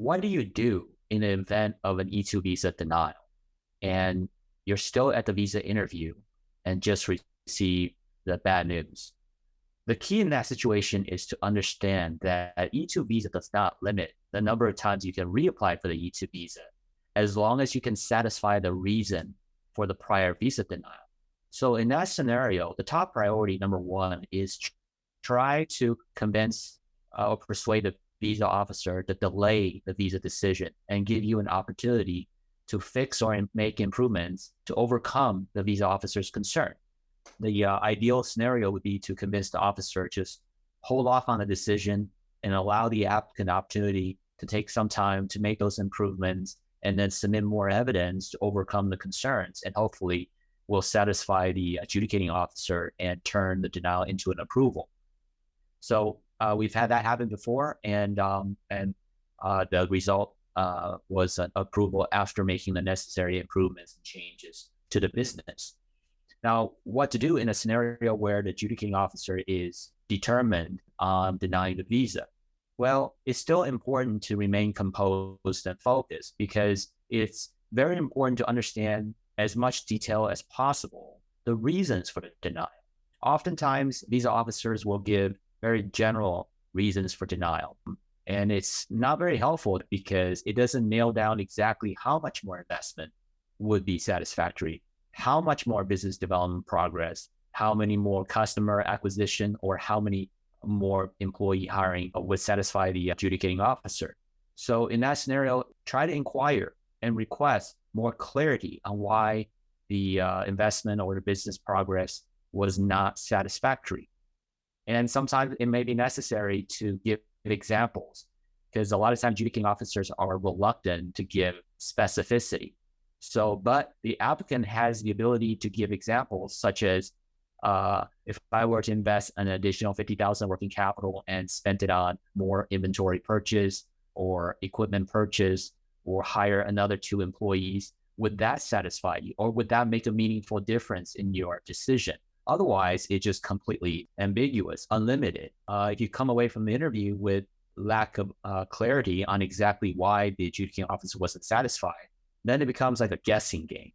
what do you do in the event of an E-2 visa denial and you're still at the visa interview and just receive the bad news? The key in that situation is to understand that E-2 visa does not limit the number of times you can reapply for the E-2 visa, as long as you can satisfy the reason for the prior visa denial. So in that scenario, the top priority, number one, is try to convince or persuade the visa officer to delay the visa decision and give you an opportunity to fix or make improvements to overcome the visa officer's concern. The ideal scenario would be to convince the officer to just hold off on the decision and allow the applicant opportunity to take some time to make those improvements and then submit more evidence to overcome the concerns, and hopefully will satisfy the adjudicating officer and turn the denial into an approval. So we've had that happen before, and the result was an approval after making the necessary improvements and changes to the business. Now, what to do in a scenario where the adjudicating officer is determined on denying the visa? Well, it's still important to remain composed and focused, because it's very important to understand as much detail as possible the reasons for the denial. Oftentimes, visa officers will give very general reasons for denial, and it's not very helpful because it doesn't nail down exactly how much more investment would be satisfactory, how much more business development progress, how many more customer acquisition, or how many more employee hiring would satisfy the adjudicating officer. So in that scenario, try to inquire and request more clarity on why the investment or the business progress was not satisfactory. And sometimes it may be necessary to give examples, because a lot of times adjudicating officers are reluctant to give specificity. So, but the applicant has the ability to give examples, such as if I were to invest an additional $50,000 working capital and spent it on more inventory purchase or equipment purchase, or hire another 2 employees, would that satisfy you? Or would that make a meaningful difference in your decision? Otherwise, it's just completely ambiguous, unlimited. If you come away from the interview with lack of clarity on exactly why the adjudicating officer wasn't satisfied, then it becomes like a guessing game.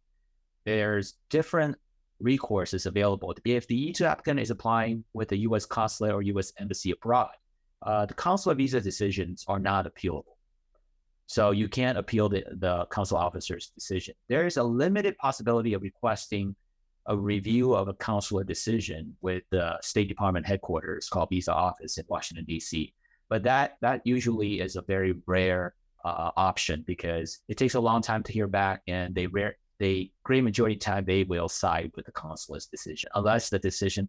There's different recourses available. If the E-2 applicant is applying with the U.S. consulate or U.S. embassy abroad, the consular visa decisions are not appealable. So you can't appeal the consular officer's decision. There is a limited possibility of requesting a review of a consular decision with the State Department headquarters called Visa Office in Washington, D.C. But that usually is a very rare option, because it takes a long time to hear back, and they great majority of the time they will side with the consulate's decision unless the decision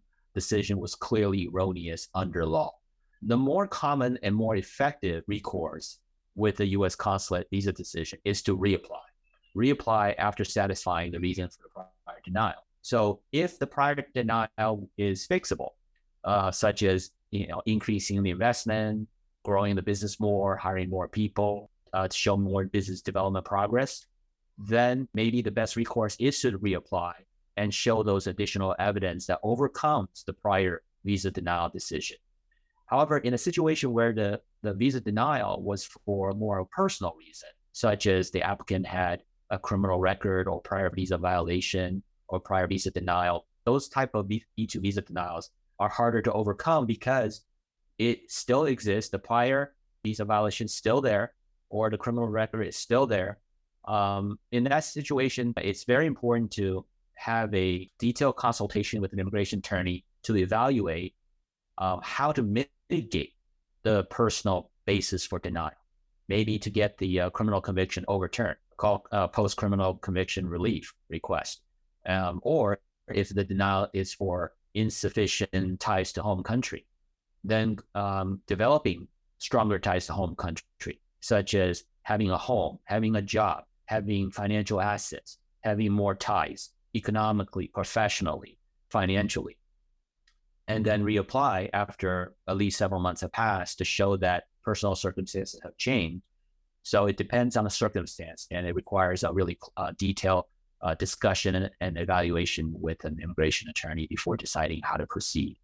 was clearly erroneous under law. The more common and more effective recourse with the U.S. consulate visa decision is to reapply after satisfying the reason for the prior denial. So if the prior denial is fixable, such as increasing the investment, growing the business more, hiring more people to show more business development progress, then maybe the best recourse is to reapply and show those additional evidence that overcomes the prior visa denial decision. However, in a situation where the visa denial was for more personal reason, such as the applicant had a criminal record or prior visa violation or prior visa denial, those type of E-2 visa denials are harder to overcome because it still exists. The prior visa violation is still there, or the criminal record is still there. In that situation, it's very important to have a detailed consultation with an immigration attorney to evaluate how to mitigate the personal basis for denial, maybe to get the criminal conviction overturned, called post-criminal conviction relief request, or if the denial is for insufficient ties to home country, then developing stronger ties to home country, such as having a home, having a job, having financial assets, having more ties economically, professionally, financially, and then reapply after at least several months have passed to show that personal circumstances have changed. So it depends on the circumstance, and it requires a really detailed discussion and evaluation with an immigration attorney before deciding how to proceed.